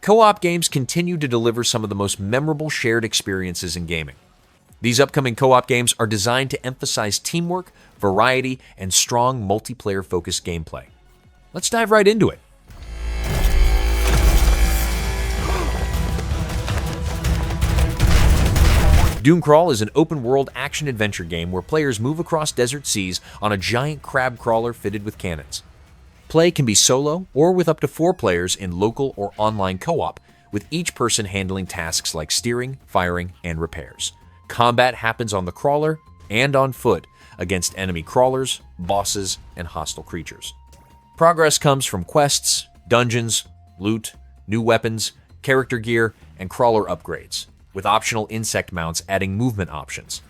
Co-op games continue to deliver some of the most memorable shared experiences in gaming. These upcoming co-op games are designed to emphasize teamwork, variety, and strong multiplayer-focused gameplay. Let's dive right into it. Dunecrawl is an open-world action-adventure game where players move across desert seas on a giant crab crawler fitted with cannons. Play can be solo or with up to 4 players in local or online co-op, with each person handling tasks like steering, firing, and repairs. Combat happens on the crawler and on foot against enemy crawlers, bosses, and hostile creatures. Progress comes from quests, dungeons, loot, new weapons, character gear, and crawler upgrades, with optional insect mounts adding movement options.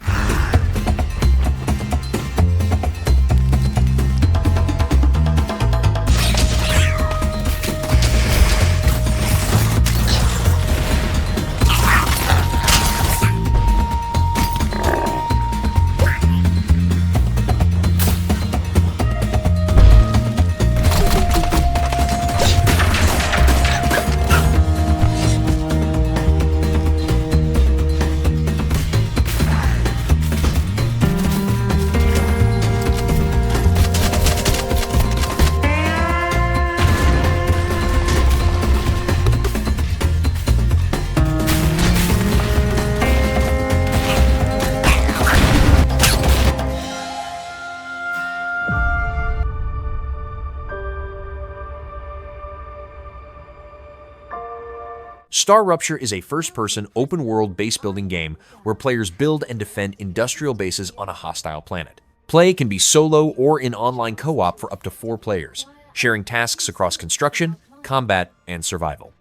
Star Rupture is a first-person, open-world base-building game where players build and defend industrial bases on a hostile planet. Play can be solo or in online co-op for up to 4 players, sharing tasks across construction, combat, and survival.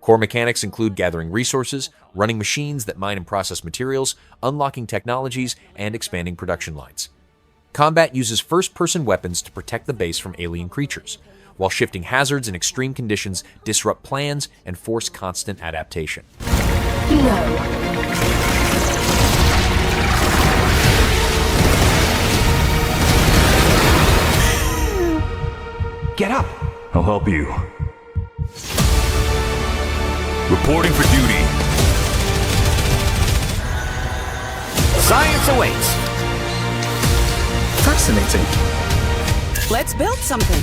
Core mechanics include gathering resources, running machines that mine and process materials, unlocking technologies, and expanding production lines. Combat uses first-person weapons to protect the base from alien creatures, while shifting hazards and extreme conditions disrupt plans and force constant adaptation. No. Get up! I'll help you. Reporting for duty. Science awaits. Fascinating. Let's build something.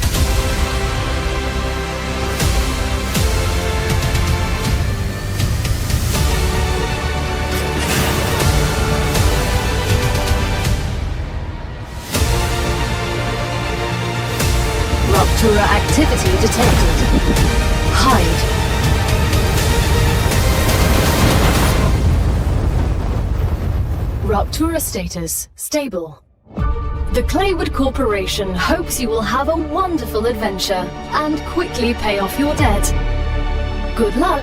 Rupture activity detected. Hide. Rupture status stable. The Claywood Corporation hopes you will have a wonderful adventure and quickly pay off your debt. Good luck.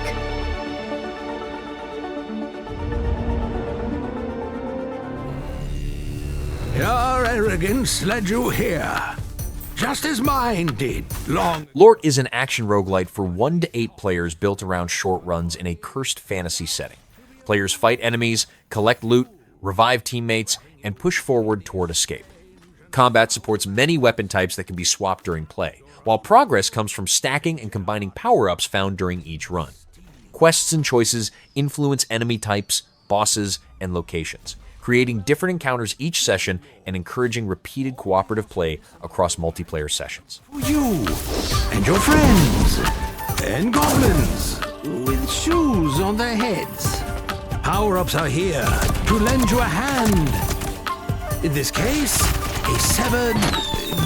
Your arrogance led you here, just as mine did long. LORT is an action roguelite for 1 to 8 players built around short runs in a cursed fantasy setting. Players fight enemies, collect loot, revive teammates, and push forward toward escape. Combat supports many weapon types that can be swapped during play, while progress comes from stacking and combining power-ups found during each run. Quests and choices influence enemy types, bosses, and locations, creating different encounters each session and encouraging repeated cooperative play across multiplayer sessions. For you and your friends and goblins with shoes on their heads. Power-ups are here to lend you a hand. In this case, a severed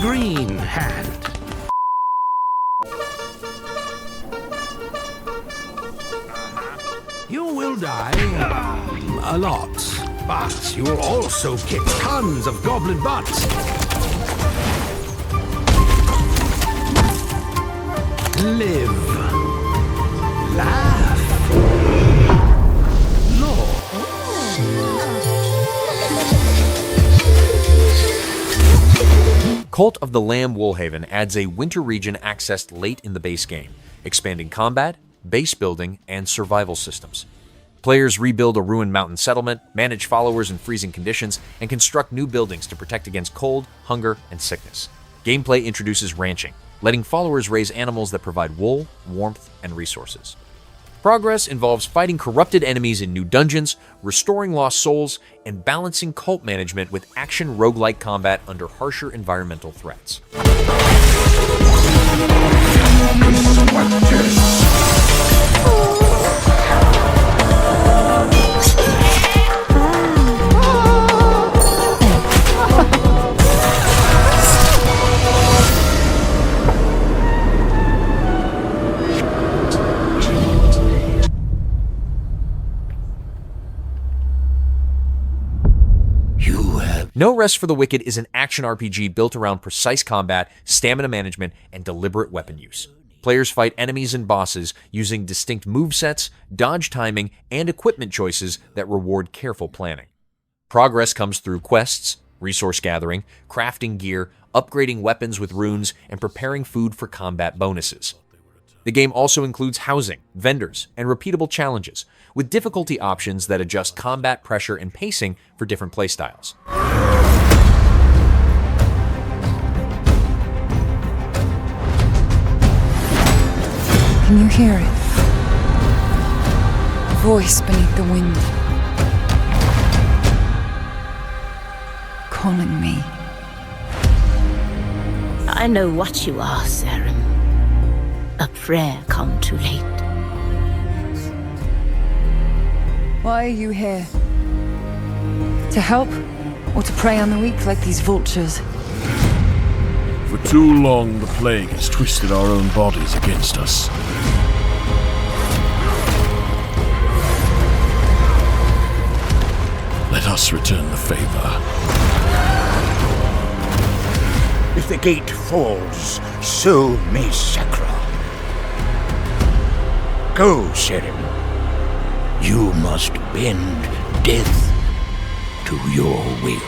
green hand. You will die a lot, but you will also kick tons of goblin butts. Live. Laugh. Lore. Cult of the Lamb Woolhaven adds a winter region accessed late in the base game, expanding combat, base building, and survival systems. Players rebuild a ruined mountain settlement, manage followers in freezing conditions, and construct new buildings to protect against cold, hunger, and sickness. Gameplay introduces ranching, letting followers raise animals that provide wool, warmth, and resources. Progress involves fighting corrupted enemies in new dungeons, restoring lost souls, and balancing cult management with action roguelike combat under harsher environmental threats. No Rest for the Wicked is an action RPG built around precise combat, stamina management, and deliberate weapon use. Players fight enemies and bosses using distinct movesets, dodge timing, and equipment choices that reward careful planning. Progress comes through quests, resource gathering, crafting gear, upgrading weapons with runes, and preparing food for combat bonuses. The game also includes housing, vendors, and repeatable challenges, with difficulty options that adjust combat pressure and pacing for different playstyles. Can you hear it? A voice beneath the wind. Calling me. I know what you are, Sarum. A prayer come too late. Why are you here? To help? Or to prey on the weak like these vultures? For too long, the plague has twisted our own bodies against us. Let us return the favor. If the gate falls, so may Sakra. Go, Serim. You must bend death to your will.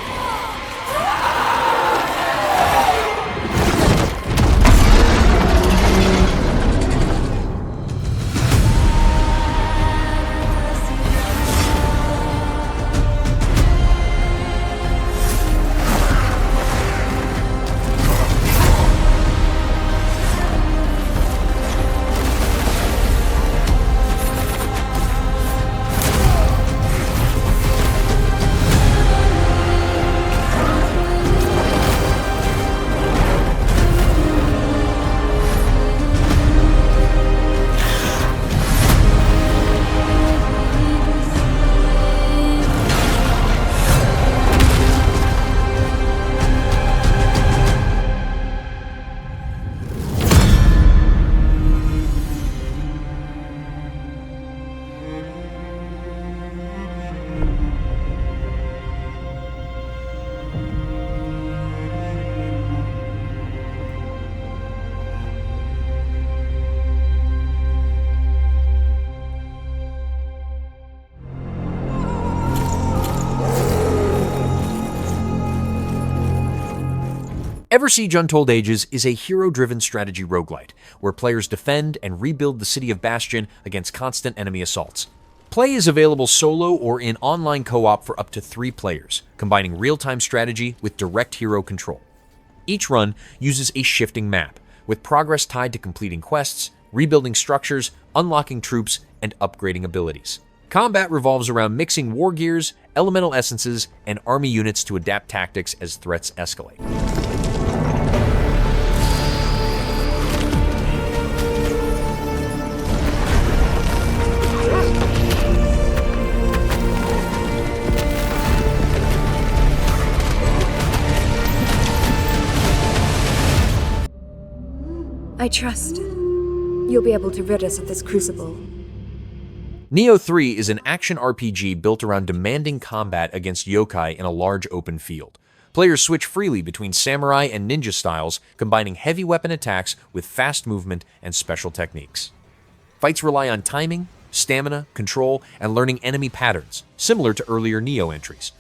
Eversiege Untold Ages is a hero-driven strategy roguelite, where players defend and rebuild the city of Bastion against constant enemy assaults. Play is available solo or in online co-op for up to 3 players, combining real-time strategy with direct hero control. Each run uses a shifting map, with progress tied to completing quests, rebuilding structures, unlocking troops, and upgrading abilities. Combat revolves around mixing war gears, elemental essences, and army units to adapt tactics as threats escalate. I trust you'll be able to rid us of this crucible. Nioh 3 is an action RPG built around demanding combat against yokai in a large open field. Players switch freely between samurai and ninja styles, combining heavy weapon attacks with fast movement and special techniques. Fights rely on timing, stamina, control, and learning enemy patterns, similar to earlier Nioh entries.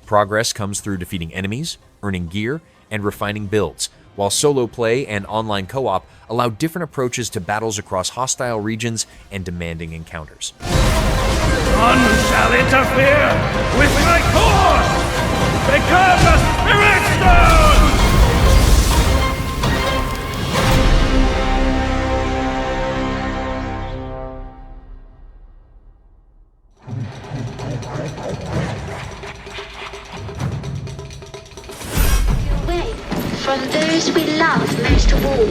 Progress comes through defeating enemies, earning gear, and refining builds, while solo play and online co-op allow different approaches to battles across hostile regions and demanding encounters. None shall interfere with my course! Become a spirit stone! place we love most of all.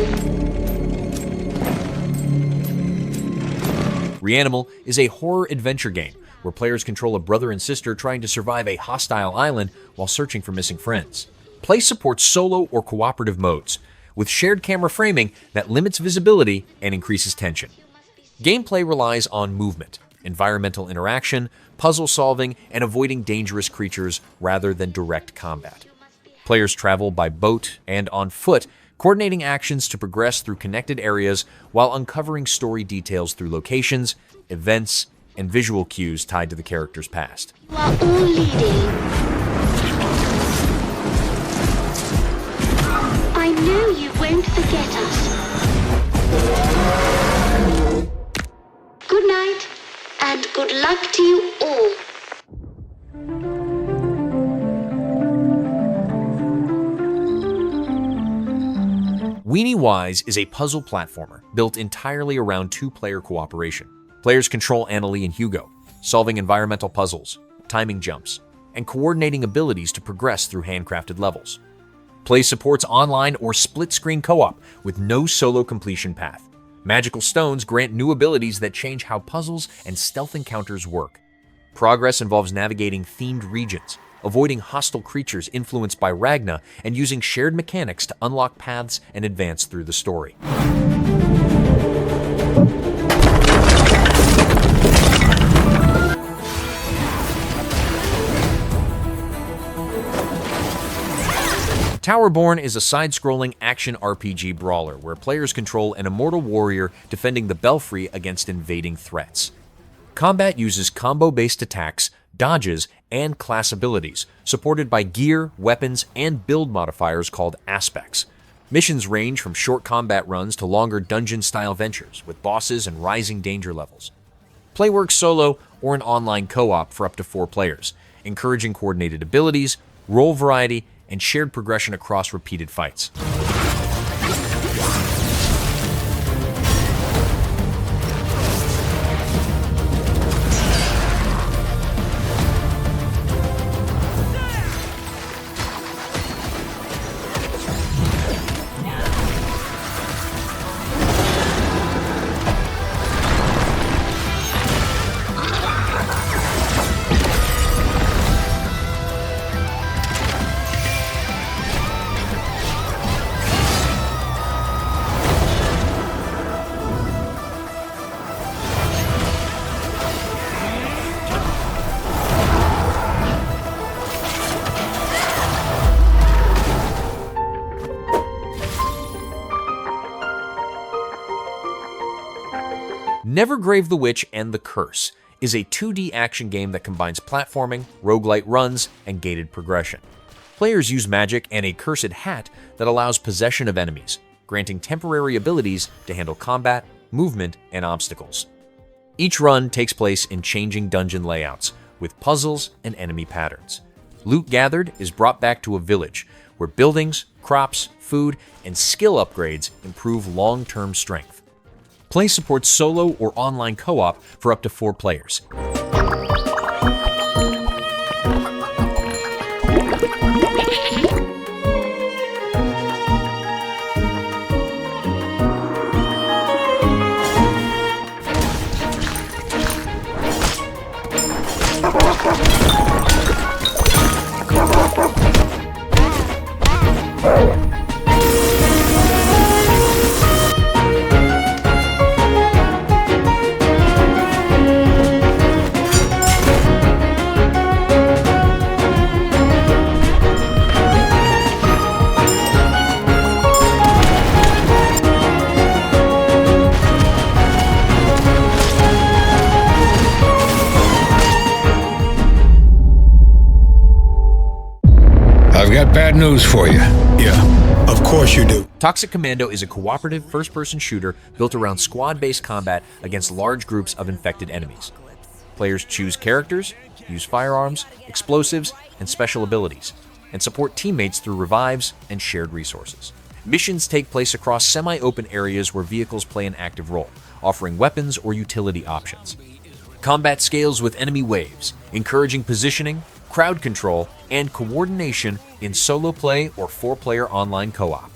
Reanimal is a horror adventure game where players control a brother and sister trying to survive a hostile island while searching for missing friends. Play supports solo or cooperative modes, with shared camera framing that limits visibility and increases tension. Gameplay relies on movement, environmental interaction, puzzle solving, and avoiding dangerous creatures rather than direct combat. Players travel by boat and on foot, coordinating actions to progress through connected areas while uncovering story details through locations, events, and visual cues tied to the character's past. You are all leading. I know you won't forget us. Good night, and good luck to you all. Weeny Wise is a puzzle platformer built entirely around two-player cooperation. Players control Annalie and Hugo, solving environmental puzzles, timing jumps, and coordinating abilities to progress through handcrafted levels. Play supports online or split-screen co-op with no solo completion path. Magical stones grant new abilities that change how puzzles and stealth encounters work. Progress involves navigating themed regions, avoiding hostile creatures influenced by Ragna, and using shared mechanics to unlock paths and advance through the story. Towerborne is a side-scrolling action RPG brawler where players control an immortal warrior defending the Belfry against invading threats. Combat uses combo-based attacks, dodges, and class abilities, supported by gear, weapons, and build modifiers called aspects. Missions range from short combat runs to longer dungeon-style ventures with bosses and rising danger levels. Play works solo or in online co-op for up to 4 players, encouraging coordinated abilities, role variety, and shared progression across repeated fights. Nevergrave the Witch and the Curse is a 2D action game that combines platforming, roguelite runs, and gated progression. Players use magic and a cursed hat that allows possession of enemies, granting temporary abilities to handle combat, movement, and obstacles. Each run takes place in changing dungeon layouts, with puzzles and enemy patterns. Loot gathered is brought back to a village, where buildings, crops, food, and skill upgrades improve long-term strength. Play supports solo or online co-op for up to 4 players. I've got bad news for you. Yeah, of course you do. Toxic Commando is a cooperative first-person shooter built around squad-based combat against large groups of infected enemies. Players choose characters, use firearms, explosives, and special abilities, and support teammates through revives and shared resources. Missions take place across semi-open areas where vehicles play an active role, offering weapons or utility options. Combat scales with enemy waves, encouraging positioning, crowd control, and coordination in solo play or 4-player online co-op.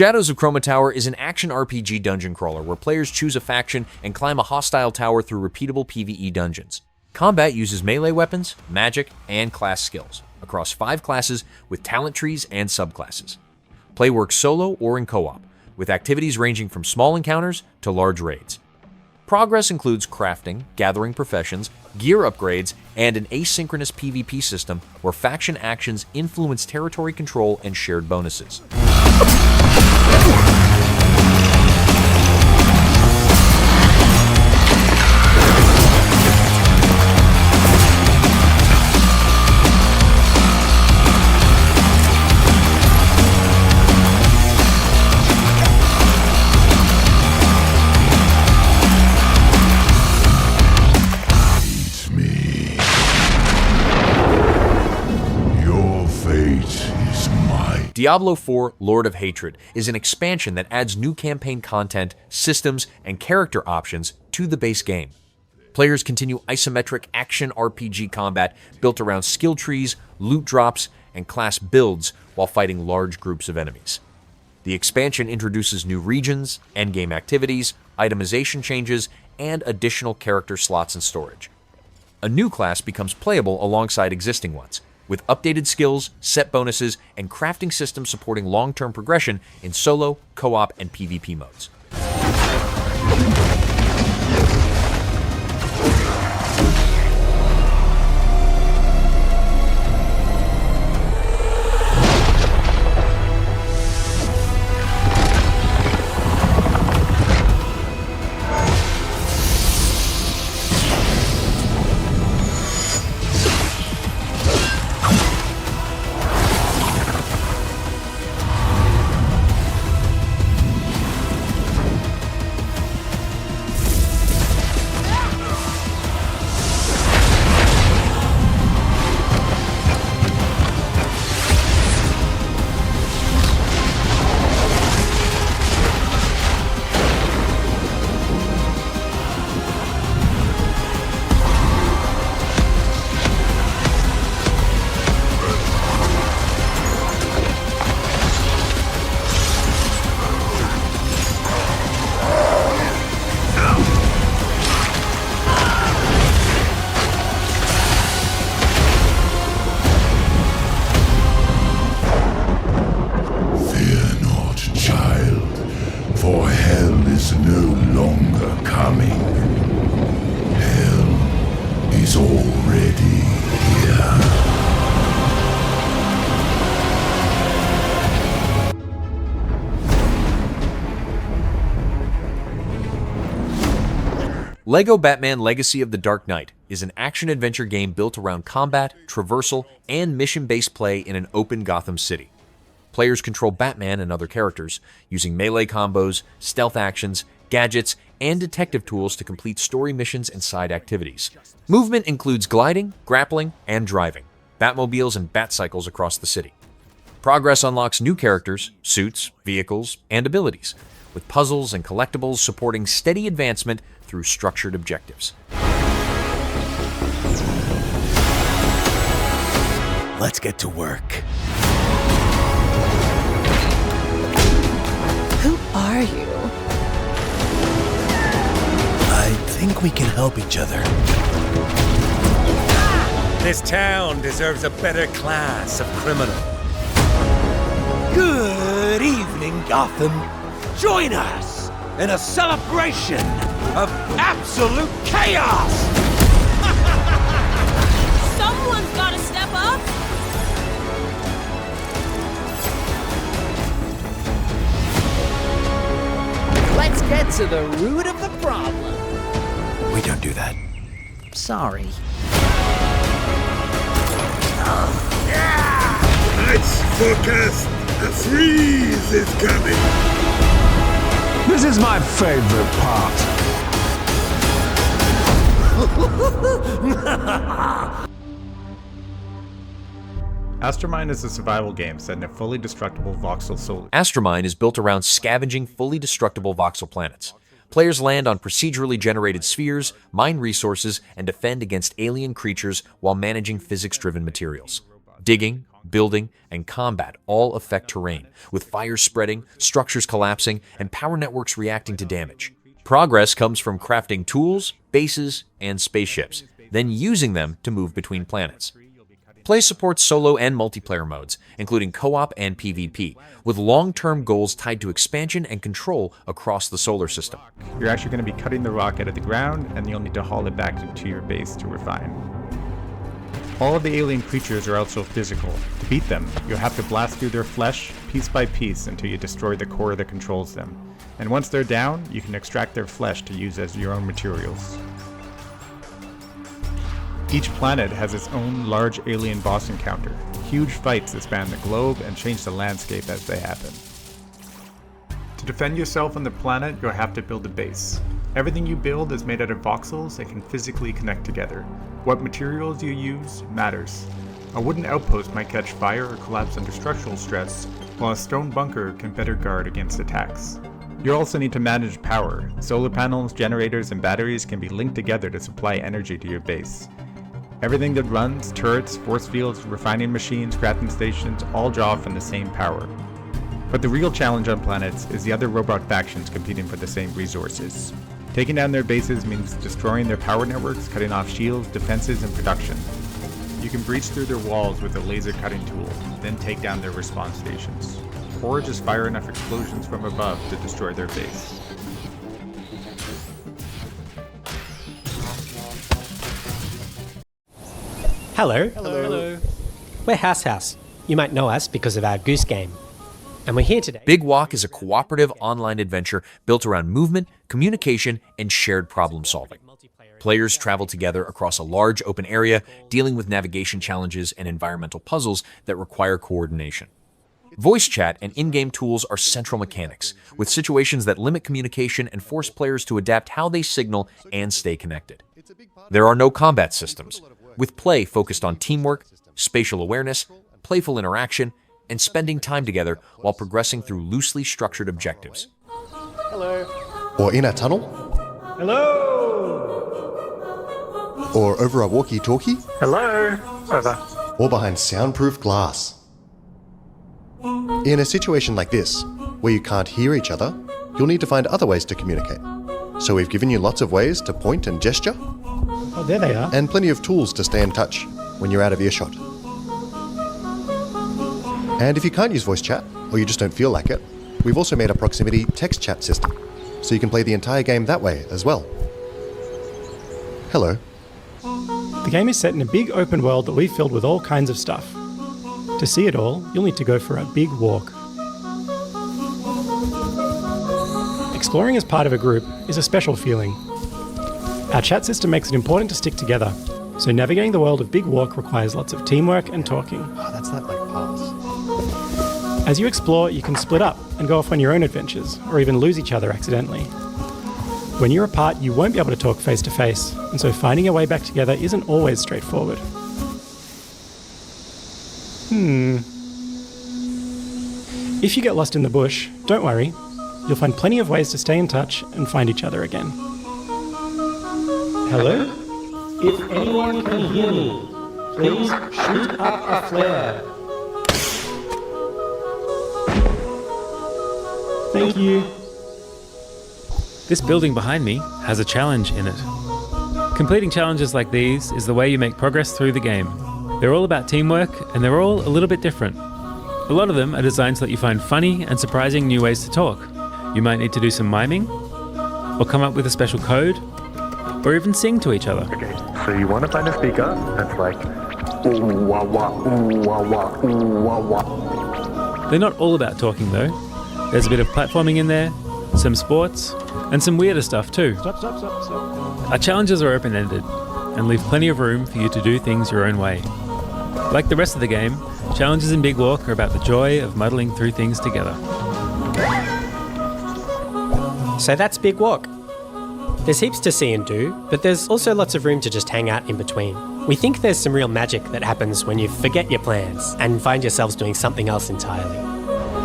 Shadows of Chroma Tower is an action RPG dungeon crawler where players choose a faction and climb a hostile tower through repeatable PvE dungeons. Combat uses melee weapons, magic, and class skills across 5 classes with talent trees and subclasses. Play works solo or in co-op, with activities ranging from small encounters to large raids. Progress includes crafting, gathering professions, gear upgrades, and an asynchronous PvP system where faction actions influence territory control and shared bonuses. Diablo 4 Lord of Hatred is an expansion that adds new campaign content, systems, and character options to the base game. Players continue isometric action RPG combat built around skill trees, loot drops, and class builds while fighting large groups of enemies. The expansion introduces new regions, endgame activities, itemization changes, and additional character slots and storage. A new class becomes playable alongside existing ones, with updated skills, set bonuses, and crafting systems supporting long-term progression in solo, co-op, and PvP modes. LEGO Batman Legacy of the Dark Knight is an action-adventure game built around combat, traversal, and mission-based play in an open Gotham City. Players control Batman and other characters, using melee combos, stealth actions, gadgets, and detective tools to complete story missions and side activities. Movement includes gliding, grappling, and driving, Batmobiles and Batcycles across the city. Progress unlocks new characters, suits, vehicles, and abilities, with puzzles and collectibles supporting steady advancement through structured objectives. Let's get to work. Who are you? I think we can help each other. This town deserves a better class of criminal. Good evening, Gotham. Join us in a celebration of absolute chaos! Someone's gotta step up! Let's get to the root of the problem. We don't do that. Sorry. Let's forecast. A freeze is coming. This is my favorite part. Astromine is a survival game set in a fully destructible voxel solar. Astromine is built around scavenging fully destructible voxel planets. Players land on procedurally generated spheres, mine resources, and defend against alien creatures while managing physics-driven materials. Digging, building, and combat all affect terrain, with fires spreading, structures collapsing, and power networks reacting to damage. Progress comes from crafting tools, bases, and spaceships, then using them to move between planets. Play supports solo and multiplayer modes, including co-op and PvP, with long-term goals tied to expansion and control across the solar system. You're actually going to be cutting the rock out of the ground, and you'll need to haul it back into your base to refine. All of the alien creatures are also physical. To beat them, you'll have to blast through their flesh piece by piece until you destroy the core that controls them. And once they're down, you can extract their flesh to use as your own materials. Each planet has its own large alien boss encounter, huge fights that span the globe and change the landscape as they happen. To defend yourself on the planet, you'll have to build a base. Everything you build is made out of voxels and can physically connect together. What materials you use matters. A wooden outpost might catch fire or collapse under structural stress, while a stone bunker can better guard against attacks. You also need to manage power. Solar panels, generators, and batteries can be linked together to supply energy to your base. Everything that runs, turrets, force fields, refining machines, crafting stations, all draw from the same power. But the real challenge on planets is the other robot factions competing for the same resources. Taking down their bases means destroying their power networks, cutting off shields, defenses, and production. You can breach through their walls with a laser cutting tool, then take down their respawn stations. Or just fire enough explosions from above to destroy their base. Hello. Hello. We're House. You might know us because of our Goose Game. And we're here today. Big Walk is a cooperative online adventure built around movement, communication, and shared problem solving. Players travel together across a large open area, dealing with navigation challenges and environmental puzzles that require coordination. Voice chat and in-game tools are central mechanics, with situations that limit communication and force players to adapt how they signal and stay connected. There are no combat systems, with play focused on teamwork, spatial awareness, playful interaction, and spending time together while progressing through loosely structured objectives. Hello. Or in a tunnel. Hello. Or over a walkie-talkie. Hello. Over. Or behind soundproof glass. In a situation like this, where you can't hear each other, you'll need to find other ways to communicate. So we've given you lots of ways to point and gesture. Oh, there they are. And plenty of tools to stay in touch when you're out of earshot. And if you can't use voice chat, or you just don't feel like it, we've also made a proximity text chat system, so you can play the entire game that way as well. Hello. The game is set in a big open world that we've filled with all kinds of stuff. To see it all, you'll need to go for a big walk. Exploring as part of a group is a special feeling. Our chat system makes it important to stick together, so navigating the world of Big Walk requires lots of teamwork and talking. Oh, that's that like pass. As you explore, you can split up and go off on your own adventures, or even lose each other accidentally. When you're apart, you won't be able to talk face to face, and so finding a way back together isn't always straightforward. If you get lost in the bush, don't worry. You'll find plenty of ways to stay in touch and find each other again. Hello? If anyone can hear me, please shoot up a flare. Thank you. This building behind me has a challenge in it. Completing challenges like these is the way you make progress through the game. They're all about teamwork, and they're all a little bit different. A lot of them are designed so that you find funny and surprising new ways to talk. You might need to do some miming, or come up with a special code, or even sing to each other. Okay, so you want to find a speaker that's like ooh wah wah, ooh wah wah, ooh wah wah. They're not all about talking though. There's a bit of platforming in there, some sports, and some weirder stuff too. Stop. Our challenges are open-ended, and leave plenty of room for you to do things your own way. Like the rest of the game, challenges in Big Walk are about the joy of muddling through things together. So that's Big Walk. There's heaps to see and do, but there's also lots of room to just hang out in between. We think there's some real magic that happens when you forget your plans and find yourselves doing something else entirely.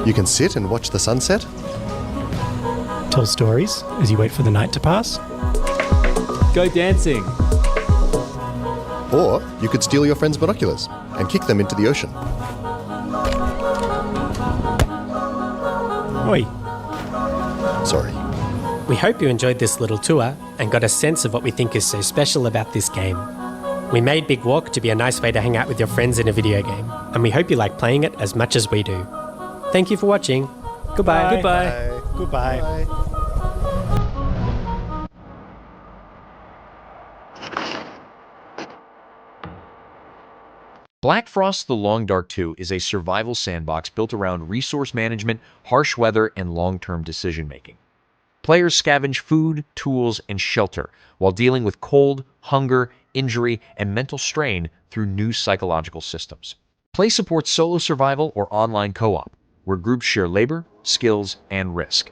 You can sit and watch the sunset. Tell stories as you wait for the night to pass. Go dancing. Or you could steal your friend's binoculars and kick them into the ocean. Oi. Sorry. We hope you enjoyed this little tour and got a sense of what we think is so special about this game. We made Big Walk to be a nice way to hang out with your friends in a video game, and we hope you like playing it as much as we do. Thank you for watching. Goodbye. Bye. Goodbye. Bye. Blackfrost The Long Dark 2 is a survival sandbox built around resource management, harsh weather, and long-term decision-making. Players scavenge food, tools, and shelter while dealing with cold, hunger, injury, and mental strain through new psychological systems. Play supports solo survival or online co-op, where groups share labor, skills, and risk.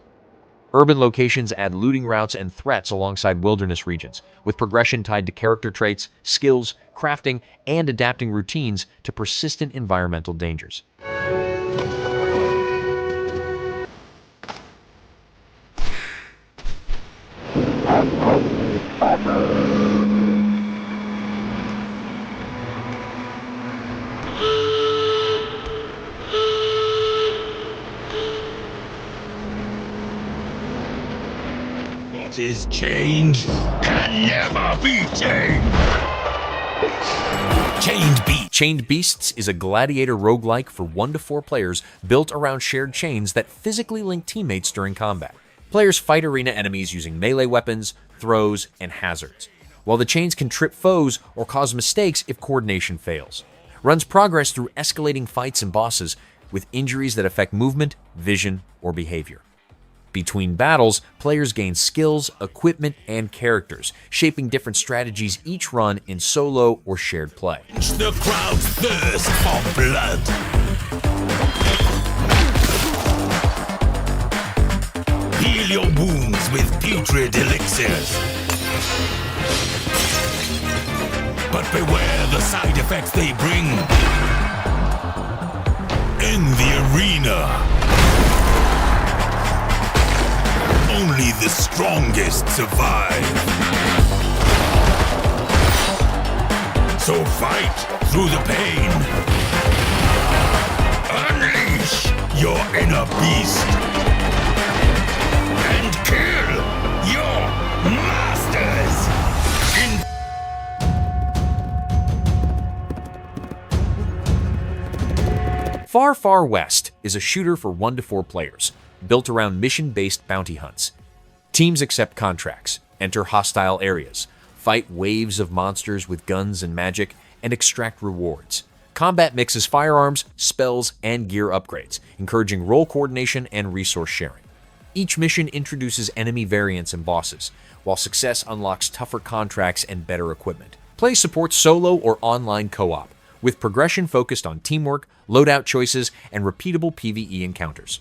Urban locations add looting routes and threats alongside wilderness regions, with progression tied to character traits, skills, crafting, and adapting routines to persistent environmental dangers. What is changed can never be changed. Chained Beasts is a gladiator roguelike for 1 to 4 players built around shared chains that physically link teammates during combat. Players fight arena enemies using melee weapons, throws, and hazards, while the chains can trip foes or cause mistakes if coordination fails. Runs progress through escalating fights and bosses with injuries that affect movement, vision, or behavior. Between battles, players gain skills, equipment, and characters, shaping different strategies each run in solo or shared play. The crowd's thirst for blood. Heal your wounds with putrid elixirs. But beware the side effects they bring. In the arena, only the strongest survive. So fight through the pain. Unleash your inner beast. And kill your masters. Far Far West is a shooter for 1 to 4 players, built around mission-based bounty hunts. Teams accept contracts, enter hostile areas, fight waves of monsters with guns and magic, and extract rewards. Combat mixes firearms, spells, and gear upgrades, encouraging role coordination and resource sharing. Each mission introduces enemy variants and bosses, while success unlocks tougher contracts and better equipment. Play supports solo or online co-op, with progression focused on teamwork, loadout choices, and repeatable PvE encounters.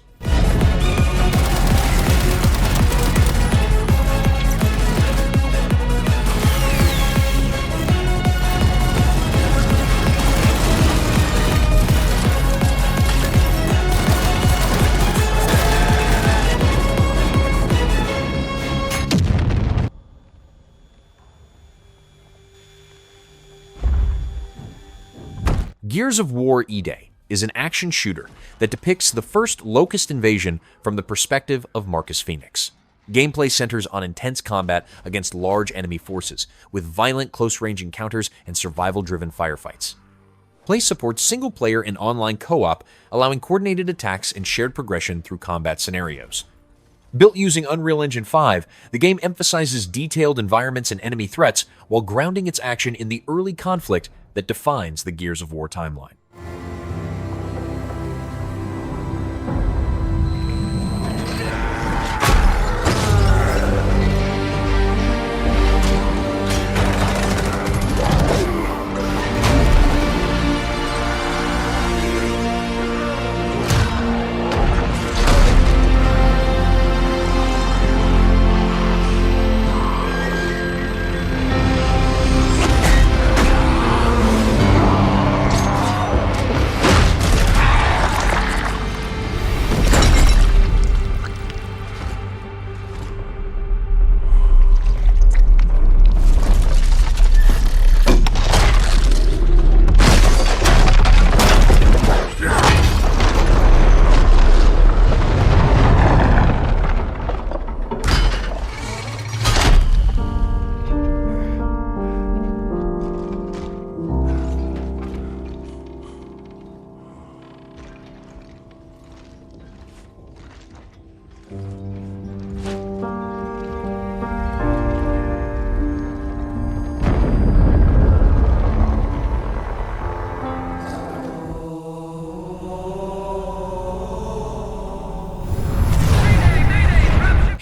Gears of War E-Day is an action shooter that depicts the first Locust invasion from the perspective of Marcus Phoenix. Gameplay centers on intense combat against large enemy forces, with violent close-range encounters and survival-driven firefights. Play supports single-player and online co-op, allowing coordinated attacks and shared progression through combat scenarios. Built using Unreal Engine 5, the game emphasizes detailed environments and enemy threats while grounding its action in the early conflict that defines the Gears of War timeline.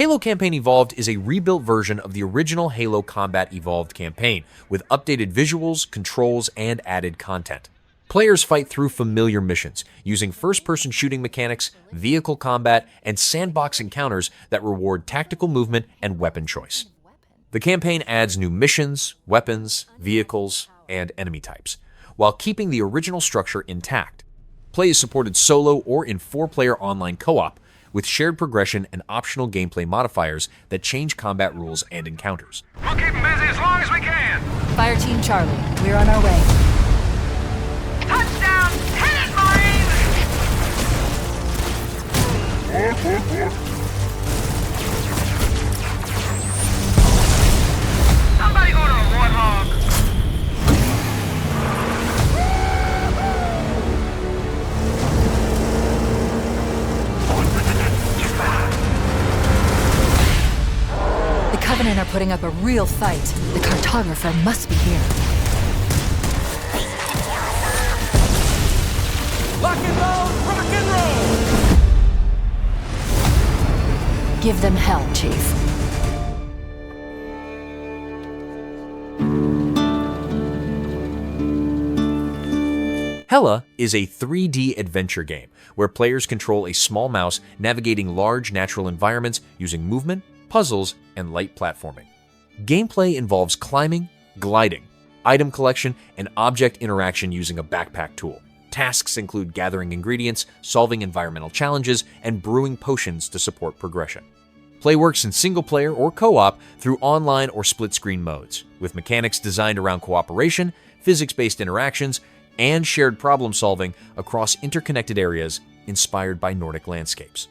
Halo Campaign Evolved is a rebuilt version of the original Halo Combat Evolved campaign, with updated visuals, controls, and added content. Players fight through familiar missions, using first-person shooting mechanics, vehicle combat, and sandbox encounters that reward tactical movement and weapon choice. The campaign adds new missions, weapons, vehicles, and enemy types, while keeping the original structure intact. Play is supported solo or in 4-player online co-op, with shared progression and optional gameplay modifiers that change combat rules and encounters. We'll keep them busy as long as we can. Fire Team Charlie, we're on our way. Touchdown! Hit it, Marines! Somebody order a warthog! The Covenant are putting up a real fight. The cartographer must be here. Lock and load, rock and roll! Give them hell, Chief. Hela is a 3D adventure game where players control a small mouse navigating large natural environments using movement, puzzles, and light platforming. Gameplay involves climbing, gliding, item collection, and object interaction using a backpack tool. Tasks include gathering ingredients, solving environmental challenges, and brewing potions to support progression. Play works in single-player or co-op through online or split-screen modes, with mechanics designed around cooperation, physics-based interactions, and shared problem-solving across interconnected areas inspired by Nordic landscapes.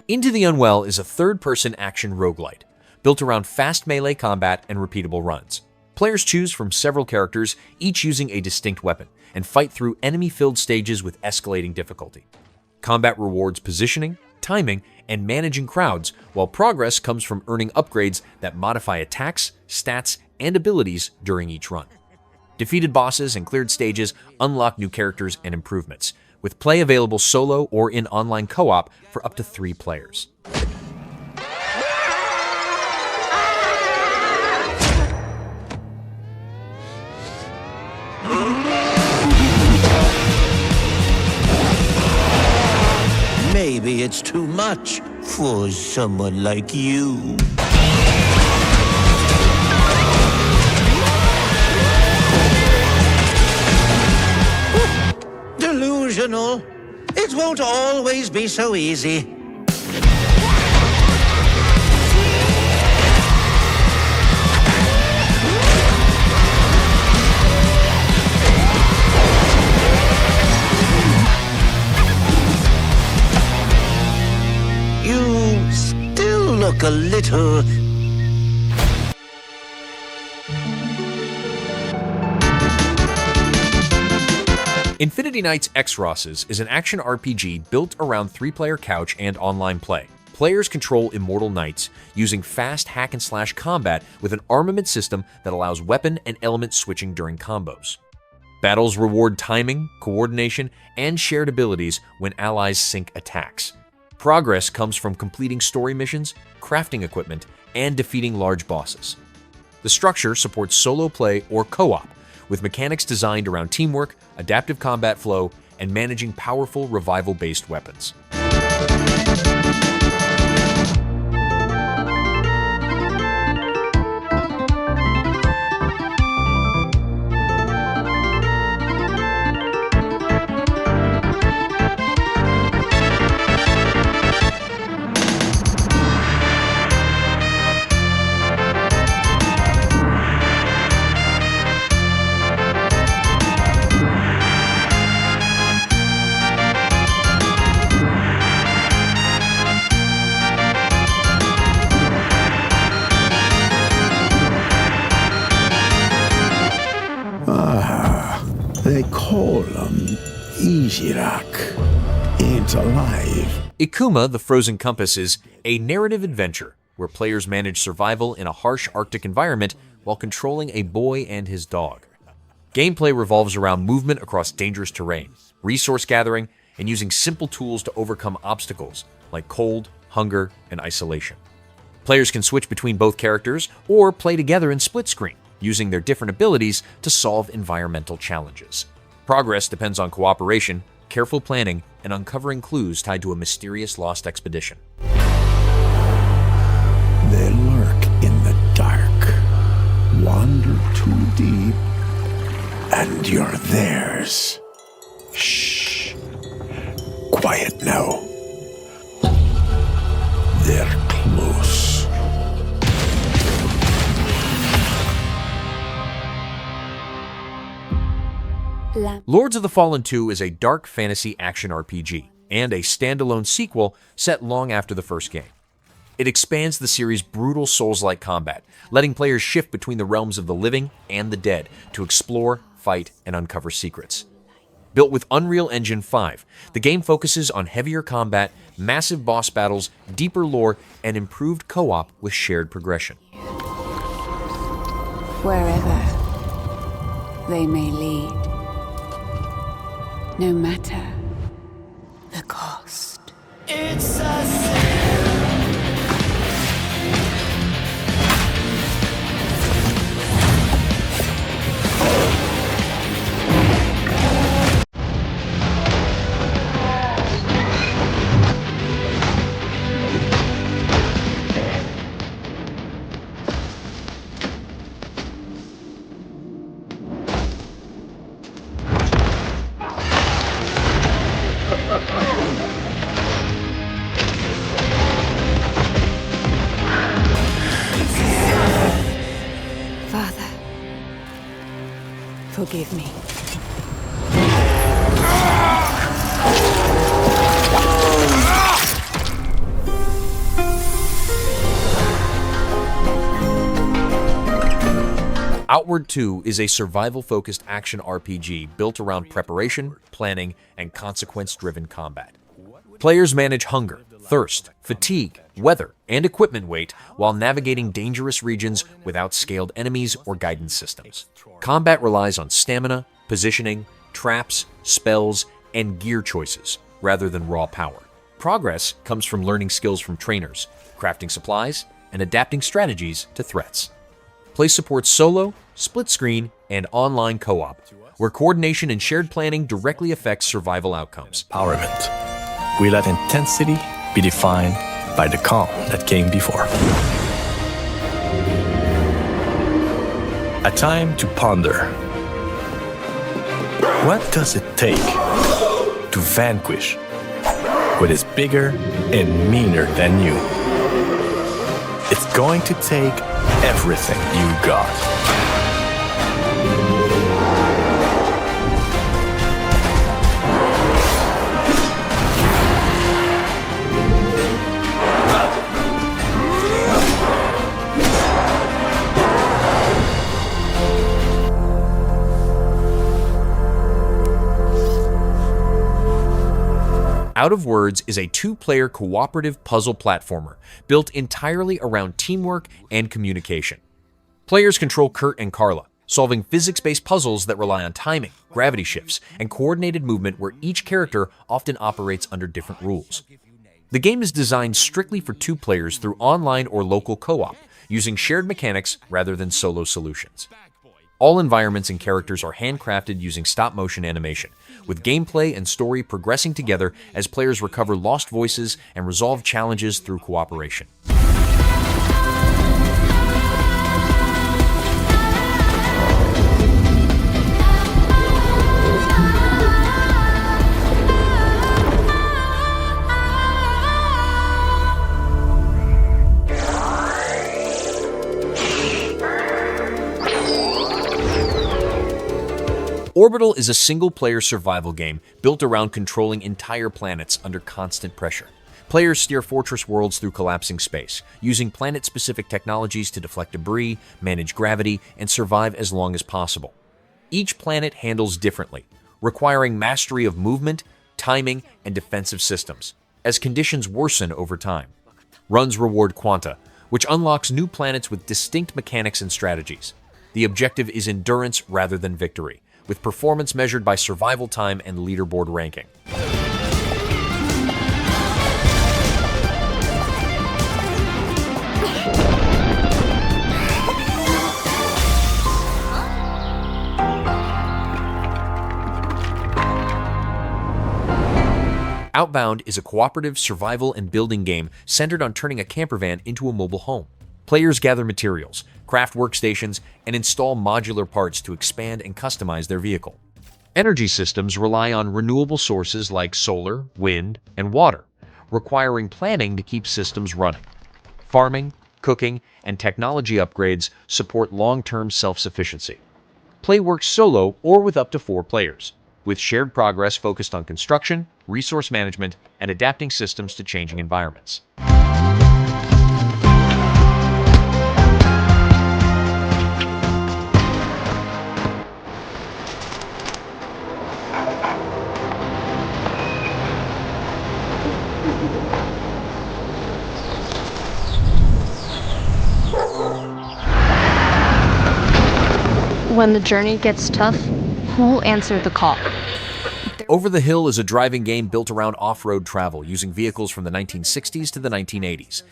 Into the Unwell is a third-person action roguelite, built around fast melee combat and repeatable runs. Players choose from several characters, each using a distinct weapon, and fight through enemy-filled stages with escalating difficulty. Combat rewards positioning, timing, and managing crowds, while progress comes from earning upgrades that modify attacks, stats, and abilities during each run. Defeated bosses and cleared stages unlock new characters and improvements, with play available solo or in online co-op for up to 3 players. Maybe it's too much for someone like you. Delusional. It won't always be so easy. You still look a little... Infinity Knight's Xrosses is an action RPG built around 3-player couch and online play. Players control immortal knights, using fast hack-and-slash combat with an armament system that allows weapon and element switching during combos. Battles reward timing, coordination, and shared abilities when allies sync attacks. Progress comes from completing story missions, crafting equipment, and defeating large bosses. The structure supports solo play or co-op, with mechanics designed around teamwork, adaptive combat flow, and managing powerful revival-based weapons. Injirak ain't alive. Ikuma, the Frozen Compass, is a narrative adventure where players manage survival in a harsh Arctic environment while controlling a boy and his dog. Gameplay revolves around movement across dangerous terrain, resource gathering, and using simple tools to overcome obstacles like cold, hunger, and isolation. Players can switch between both characters or play together in split screen, using their different abilities to solve environmental challenges. Progress depends on cooperation, careful planning, and uncovering clues tied to a mysterious lost expedition. They lurk in the dark, wander too deep, and you're theirs. Shh. Quiet now. They're close. Lords of the Fallen 2 is a dark fantasy action RPG and a standalone sequel set long after the first game. It expands the series' brutal Souls-like combat, letting players shift between the realms of the living and the dead to explore, fight, and uncover secrets. Built with Unreal Engine 5, the game focuses on heavier combat, massive boss battles, deeper lore, and improved co-op with shared progression. Wherever they may lead, no matter the cost. It's a sin. Father, forgive me. Outward 2 is a survival-focused action RPG built around preparation, planning, and consequence-driven combat. Players manage hunger, thirst, fatigue, weather, and equipment weight while navigating dangerous regions without scaled enemies or guidance systems. Combat relies on stamina, positioning, traps, spells, and gear choices rather than raw power. Progress comes from learning skills from trainers, crafting supplies, and adapting strategies to threats. Play supports solo, split screen, and online co-op, where coordination and shared planning directly affects survival outcomes. Empowerment. We let intensity be defined by the calm that came before. A time to ponder. What does it take to vanquish what is bigger and meaner than you? It's going to take everything you got. Out of Words is a two-player cooperative puzzle platformer built entirely around teamwork and communication. Players control Kurt and Carla, solving physics-based puzzles that rely on timing, gravity shifts, and coordinated movement where each character often operates under different rules. The game is designed strictly for two players through online or local co-op, using shared mechanics rather than solo solutions. All environments and characters are handcrafted using stop-motion animation, with gameplay and story progressing together as players recover lost voices and resolve challenges through cooperation. Orbital is a single-player survival game built around controlling entire planets under constant pressure. Players steer fortress worlds through collapsing space, using planet-specific technologies to deflect debris, manage gravity, and survive as long as possible. Each planet handles differently, requiring mastery of movement, timing, and defensive systems, as conditions worsen over time. Runs reward quanta, which unlocks new planets with distinct mechanics and strategies. The objective is endurance rather than victory, with performance measured by survival time and leaderboard ranking. Outbound is a cooperative survival and building game centered on turning a campervan into a mobile home. Players gather materials, craft workstations, and install modular parts to expand and customize their vehicle. Energy systems rely on renewable sources like solar, wind, and water, requiring planning to keep systems running. Farming, cooking, and technology upgrades support long-term self-sufficiency. Play works solo or with up to 4 players, with shared progress focused on construction, resource management, and adapting systems to changing environments. When the journey gets tough, who'll answer the call? Over the Hill is a driving game built around off-road travel using vehicles from the 1960s to the 1980s.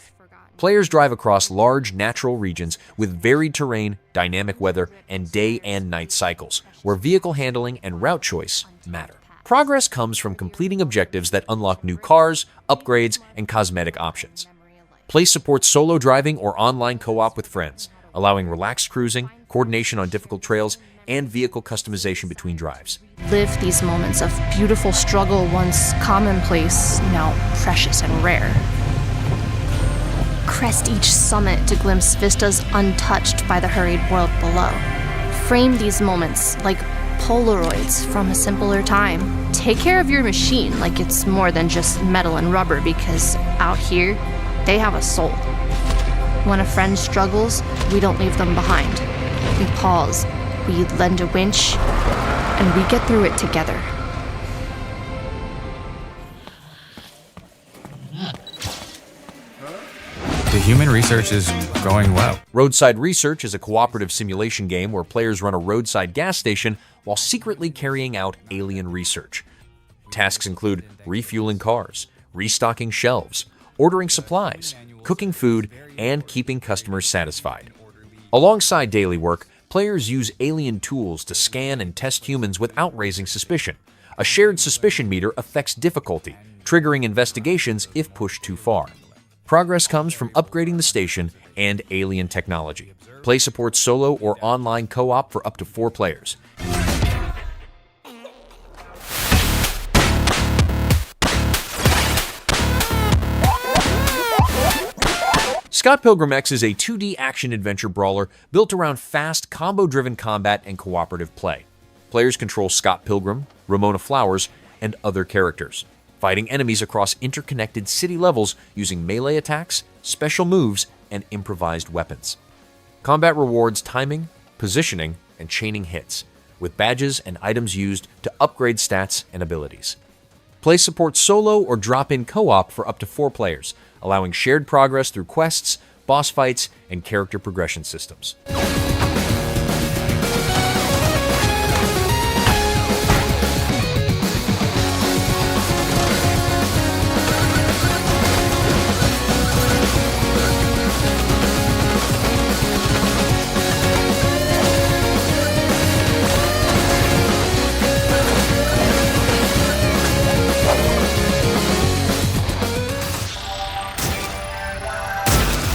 Players drive across large natural regions with varied terrain, dynamic weather, and day and night cycles, where vehicle handling and route choice matter. Progress comes from completing objectives that unlock new cars, upgrades, and cosmetic options. Play supports solo driving or online co-op with friends, allowing relaxed cruising, coordination on difficult trails, and vehicle customization between drives. Live these moments of beautiful struggle, once commonplace, now precious and rare. Crest each summit to glimpse vistas untouched by the hurried world below. Frame these moments like Polaroids from a simpler time. Take care of your machine like it's more than just metal and rubber, because out here, they have a soul. When a friend struggles, we don't leave them behind. We pause, we lend a winch, and we get through it together. The human research is going well. Roadside Research is a cooperative simulation game where players run a roadside gas station while secretly carrying out alien research. Tasks include refueling cars, restocking shelves, ordering supplies, cooking food, and keeping customers satisfied. Alongside daily work, players use alien tools to scan and test humans without raising suspicion. A shared suspicion meter affects difficulty, triggering investigations if pushed too far. Progress comes from upgrading the station and alien technology. Play supports solo or online co-op for up to 4 players. Scott Pilgrim EX is a 2D action-adventure brawler built around fast, combo-driven combat and cooperative play. Players control Scott Pilgrim, Ramona Flowers, and other characters, fighting enemies across interconnected city levels using melee attacks, special moves, and improvised weapons. Combat rewards timing, positioning, and chaining hits, with badges and items used to upgrade stats and abilities. Play supports solo or drop-in co-op for up to 4 players, allowing shared progress through quests, boss fights, and character progression systems.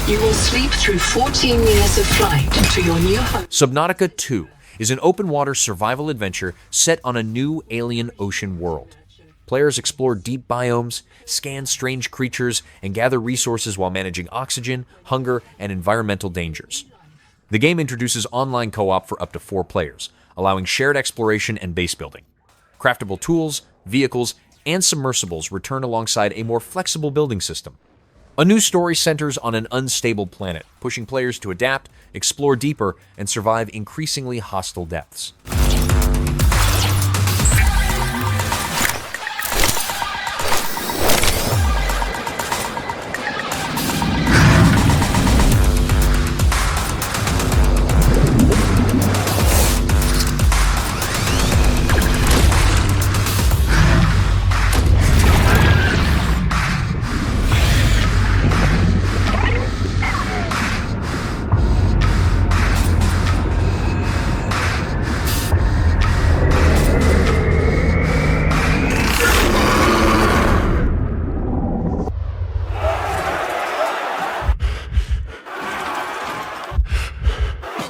You will sleep through 14 years of flight to your new home. Subnautica 2 is an open-water survival adventure set on a new alien ocean world. Players explore deep biomes, scan strange creatures, and gather resources while managing oxygen, hunger, and environmental dangers. The game introduces online co-op for up to 4 players, allowing shared exploration and base building. Craftable tools, vehicles, and submersibles return alongside a more flexible building system. A new story centers on an unstable planet, pushing players to adapt, explore deeper, and survive increasingly hostile depths.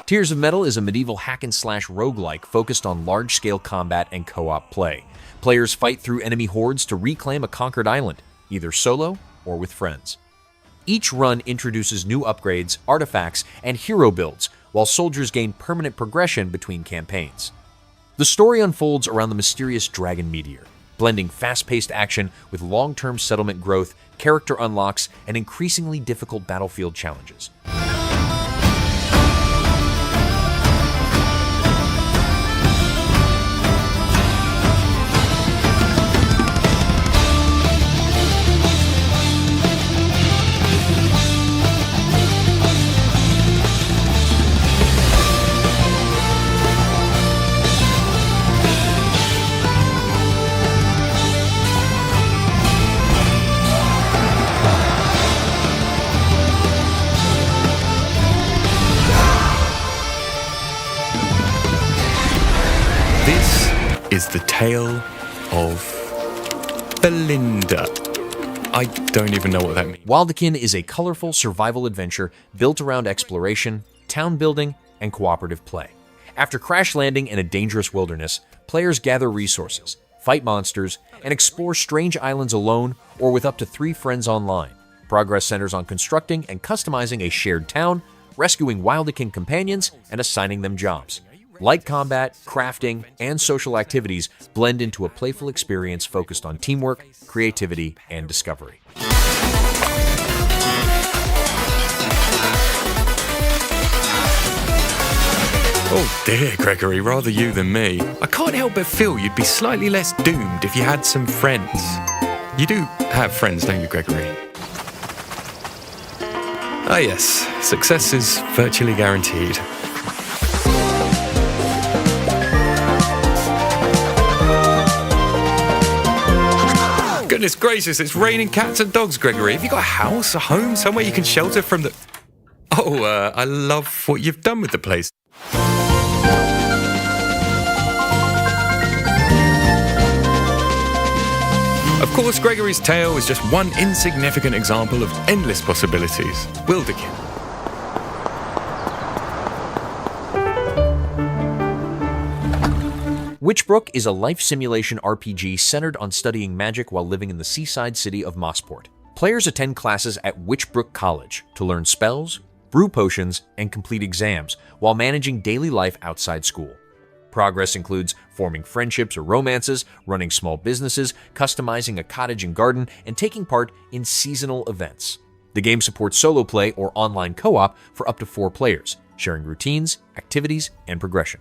Tears of Metal is a medieval hack-and-slash roguelike focused on large-scale combat and co-op play. Players fight through enemy hordes to reclaim a conquered island, either solo or with friends. Each run introduces new upgrades, artifacts, and hero builds, while soldiers gain permanent progression between campaigns. The story unfolds around the mysterious dragon meteor, blending fast-paced action with long-term settlement growth, character unlocks, and increasingly difficult battlefield challenges. Is the tale of Belinda. I don't even know what that means. Wildekin is a colorful survival adventure built around exploration, town building, and cooperative play. After crash landing in a dangerous wilderness, players gather resources, fight monsters, and explore strange islands alone or with up to 3 friends online. Progress centers on constructing and customizing a shared town, rescuing Wildekin companions, and assigning them jobs. Light combat, crafting, and social activities blend into a playful experience focused on teamwork, creativity, and discovery. Oh dear, Gregory, rather you than me. I can't help but feel you'd be slightly less doomed if you had some friends. You do have friends, don't you, Gregory? Ah yes, success is virtually guaranteed. Goodness gracious, it's raining cats and dogs, Gregory. Have you got a house, a home, somewhere you can shelter from the... Oh, I love what you've done with the place. Of course, Gregory's tale is just one insignificant example of endless possibilities. Wildekin. Witchbrook is a life simulation RPG centered on studying magic while living in the seaside city of Mossport. Players attend classes at Witchbrook College to learn spells, brew potions, and complete exams while managing daily life outside school. Progress includes forming friendships or romances, running small businesses, customizing a cottage and garden, and taking part in seasonal events. The game supports solo play or online co-op for up to 4 players, sharing routines, activities, and progression.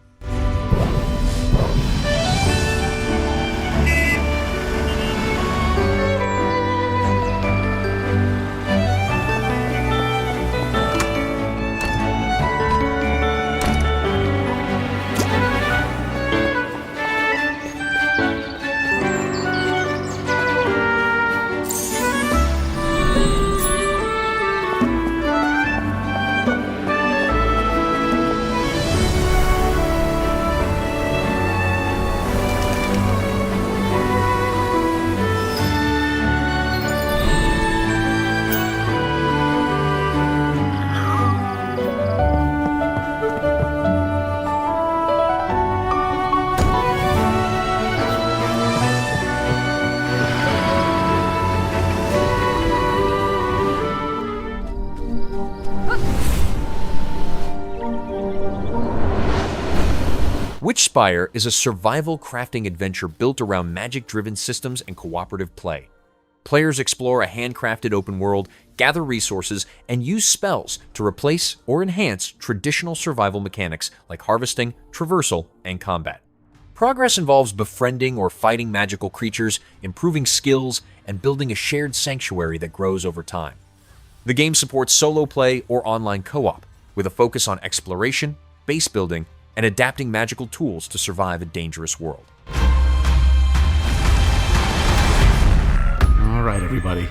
Witchspire is a survival crafting adventure built around magic-driven systems and cooperative play. Players explore a handcrafted open world, gather resources, and use spells to replace or enhance traditional survival mechanics like harvesting, traversal, and combat. Progress involves befriending or fighting magical creatures, improving skills, and building a shared sanctuary that grows over time. The game supports solo play or online co-op, with a focus on exploration, base building, and adapting magical tools to survive a dangerous world. All right, everybody.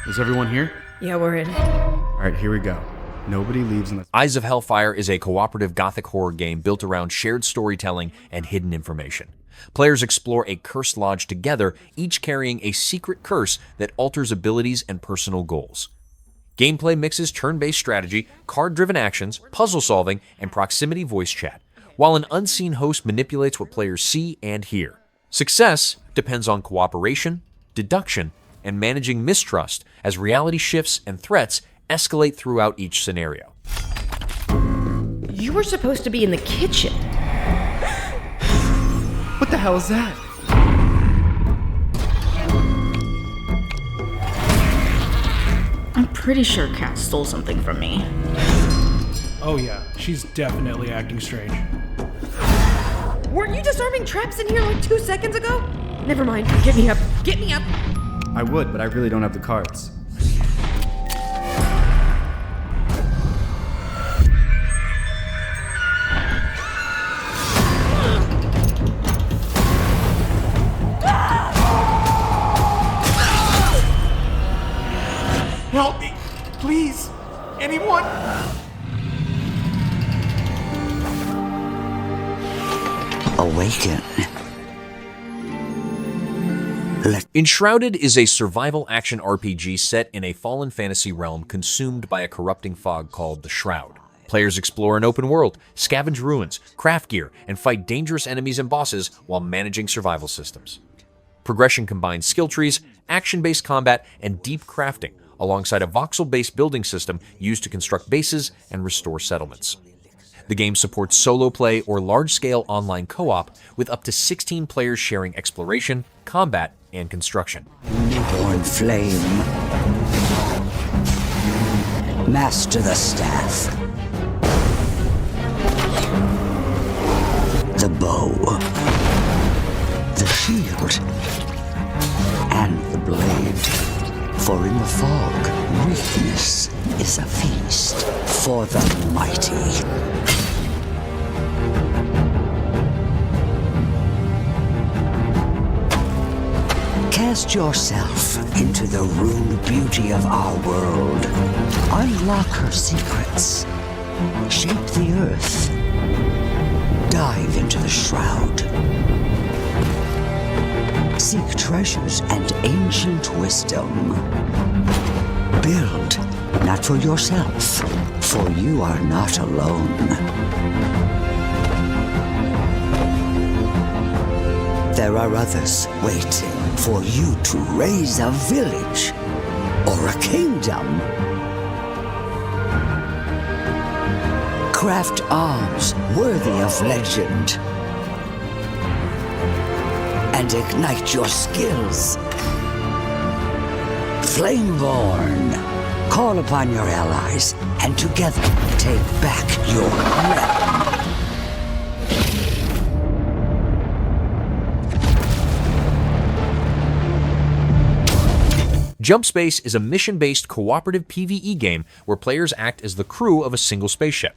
Is everyone here? Yeah, we're in. All right, here we go. Nobody leaves unless... Eyes of Hellfire is a cooperative gothic horror game built around shared storytelling and hidden information. Players explore a cursed lodge together, each carrying a secret curse that alters abilities and personal goals. Gameplay mixes turn-based strategy, card-driven actions, puzzle solving, and proximity voice chat, while an unseen host manipulates what players see and hear. Success depends on cooperation, deduction, and managing mistrust as reality shifts and threats escalate throughout each scenario. You were supposed to be in the kitchen. What the hell is that? I'm pretty sure Kat stole something from me. Oh yeah, she's definitely acting strange. Weren't you disarming traps in here like 2 seconds ago? Never mind, get me up, get me up! I would, but I really don't have the cards. Help me! Please! Anyone? Awaken. Enshrouded is a survival action RPG set in a fallen fantasy realm consumed by a corrupting fog called the Shroud. Players explore an open world, scavenge ruins, craft gear, and fight dangerous enemies and bosses while managing survival systems. Progression combines skill trees, action-based combat, and deep crafting, alongside a voxel-based building system used to construct bases and restore settlements. The game supports solo play or large-scale online co-op with up to 16 players sharing exploration, combat, and construction. Newborn flame. Master the staff. The bow. The shield. And the blade. For in the fog, weakness is a feast for the mighty. Cast yourself into the ruined beauty of our world. Unlock her secrets. Shape the earth. Dive into the shroud. Seek treasures and ancient wisdom. Build, not for yourself, for you are not alone. There are others waiting for you to raise a village or a kingdom. Craft arms worthy of legend and ignite your skills. Flameborn, call upon your allies and together take back your realm. Jump Space is a mission-based cooperative PvE game where players act as the crew of a single spaceship.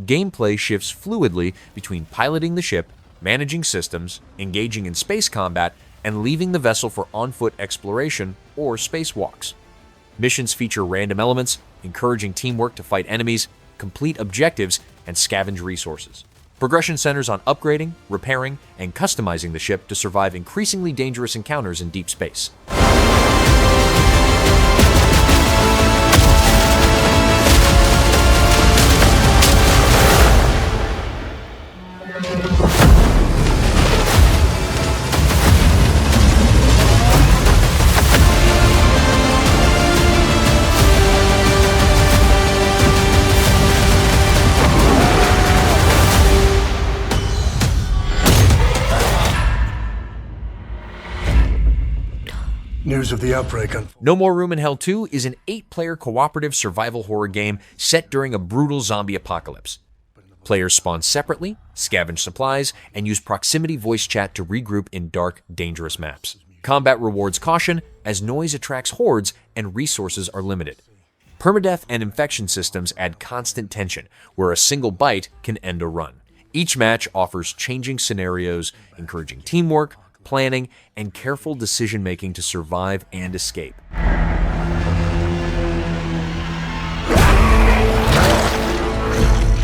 Gameplay shifts fluidly between piloting the ship, managing systems, engaging in space combat, and leaving the vessel for on-foot exploration or spacewalks. Missions feature random elements, encouraging teamwork to fight enemies, complete objectives, and scavenge resources. Progression centers on upgrading, repairing, and customizing the ship to survive increasingly dangerous encounters in deep space. News of the outbreak. No More Room in Hell 2 is an 8-player cooperative survival horror game set during a brutal zombie apocalypse. Players spawn separately, scavenge supplies, and use proximity voice chat to regroup in dark, dangerous maps. Combat rewards caution as noise attracts hordes and resources are limited. Permadeath and infection systems add constant tension, where a single bite can end a run. Each match offers changing scenarios, encouraging teamwork, planning, and careful decision-making to survive and escape.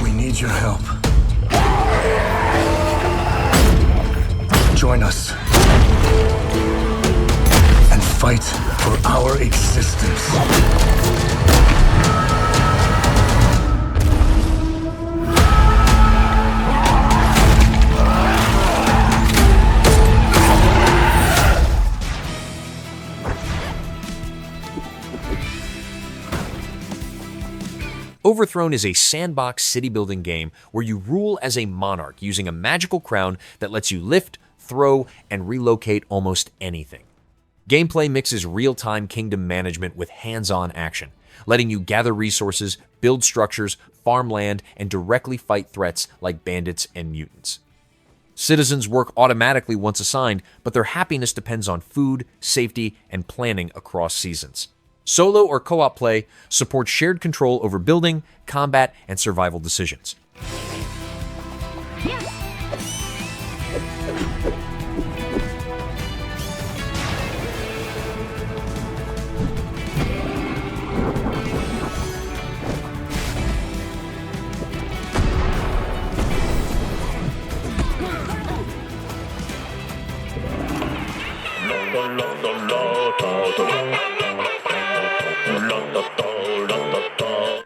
We need your help. Join us and fight for our existence. Overthrown is a sandbox city-building game where you rule as a monarch using a magical crown that lets you lift, throw, and relocate almost anything. Gameplay mixes real-time kingdom management with hands-on action, letting you gather resources, build structures, farm land, and directly fight threats like bandits and mutants. Citizens work automatically once assigned, but their happiness depends on food, safety, and planning across seasons. Solo or co-op play supports shared control over building, combat, and survival decisions.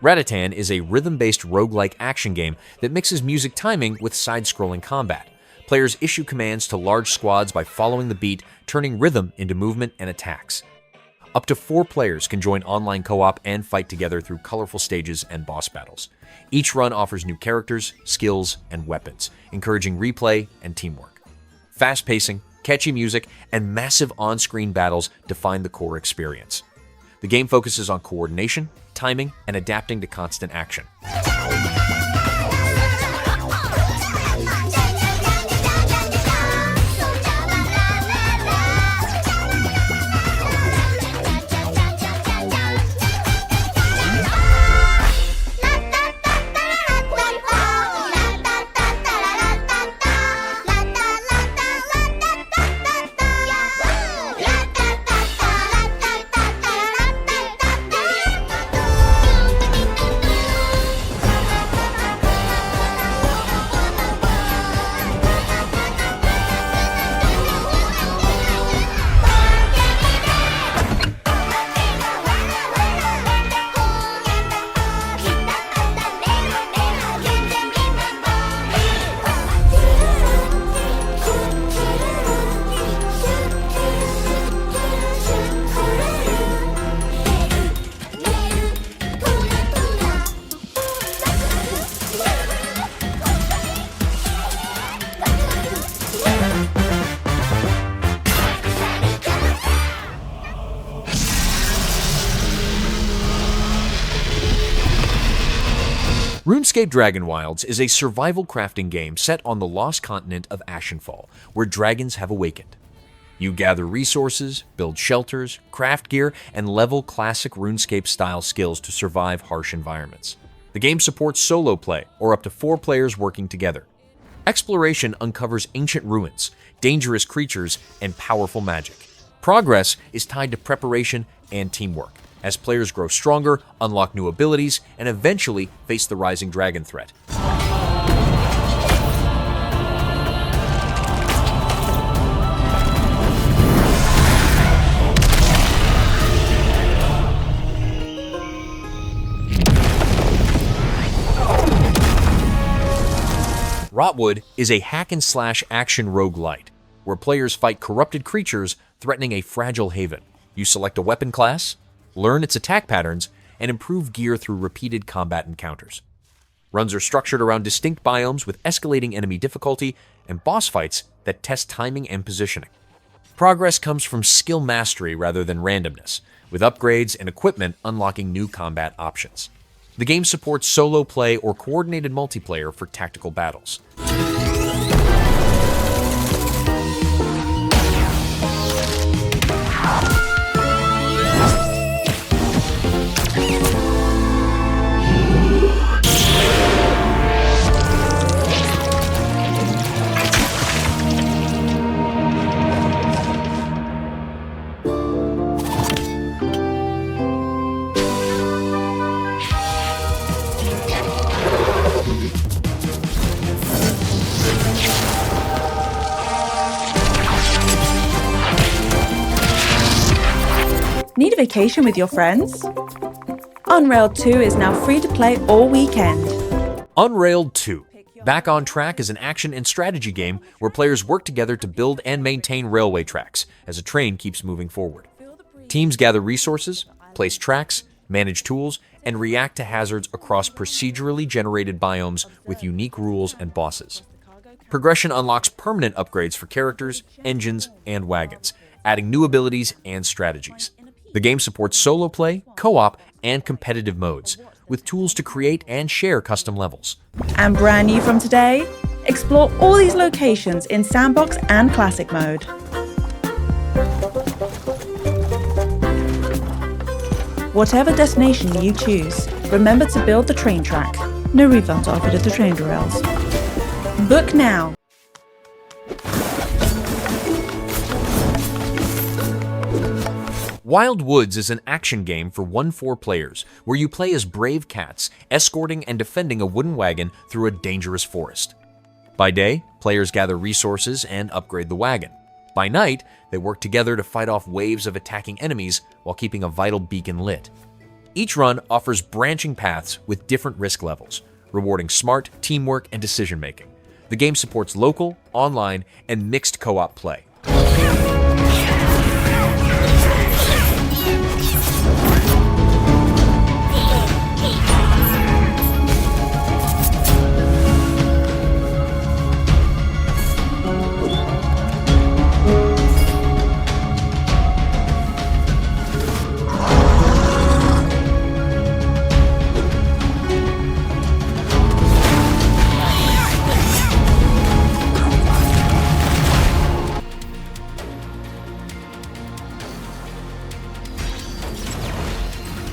Ratatan is a rhythm-based roguelike action game that mixes music timing with side-scrolling combat. Players issue commands to large squads by following the beat, turning rhythm into movement and attacks. Up to 4 players can join online co-op and fight together through colorful stages and boss battles. Each run offers new characters, skills, and weapons, encouraging replay and teamwork. Fast pacing, catchy music, and massive on-screen battles define the core experience. The game focuses on coordination, timing, and adapting to constant action. RuneScape Dragon Wilds is a survival crafting game set on the lost continent of Ashenfall, where dragons have awakened. You gather resources, build shelters, craft gear, and level classic RuneScape-style skills to survive harsh environments. The game supports solo play, or up to 4 players working together. Exploration uncovers ancient ruins, dangerous creatures, and powerful magic. Progress is tied to preparation and teamwork, as players grow stronger, unlock new abilities, and eventually face the rising dragon threat. Rotwood is a hack-and-slash action roguelite, where players fight corrupted creatures threatening a fragile haven. You select a weapon class, learn its attack patterns, and improve gear through repeated combat encounters. Runs are structured around distinct biomes with escalating enemy difficulty and boss fights that test timing and positioning. Progress comes from skill mastery rather than randomness, with upgrades and equipment unlocking new combat options. The game supports solo play or coordinated multiplayer for tactical battles. Need a vacation with your friends? Unrailed 2 is now free to play all weekend. Unrailed 2. Back on Track is an action and strategy game where players work together to build and maintain railway tracks as a train keeps moving forward. Teams gather resources, place tracks, manage tools, and react to hazards across procedurally generated biomes with unique rules and bosses. Progression unlocks permanent upgrades for characters, engines, and wagons, adding new abilities and strategies. The game supports solo play, co-op, and competitive modes, with tools to create and share custom levels. And brand new from today, explore all these locations in Sandbox and Classic mode. Whatever destination you choose, remember to build the train track. No refunds offered at the train derails. Book now. Wild Woods is an action game for 1-4 players, where you play as brave cats, escorting and defending a wooden wagon through a dangerous forest. By day, players gather resources and upgrade the wagon. By night, they work together to fight off waves of attacking enemies while keeping a vital beacon lit. Each run offers branching paths with different risk levels, rewarding smart teamwork and decision-making. The game supports local, online, and mixed co-op play.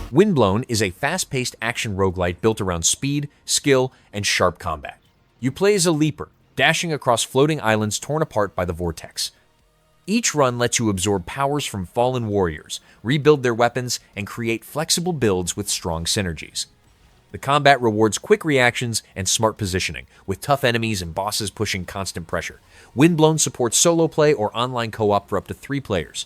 Windblown is a fast-paced action roguelite built around speed, skill, and sharp combat. You play as a leaper, dashing across floating islands torn apart by the vortex. Each run lets you absorb powers from fallen warriors, rebuild their weapons, and create flexible builds with strong synergies. The combat rewards quick reactions and smart positioning, with tough enemies and bosses pushing constant pressure. Windblown supports solo play or online co-op for up to 3 players.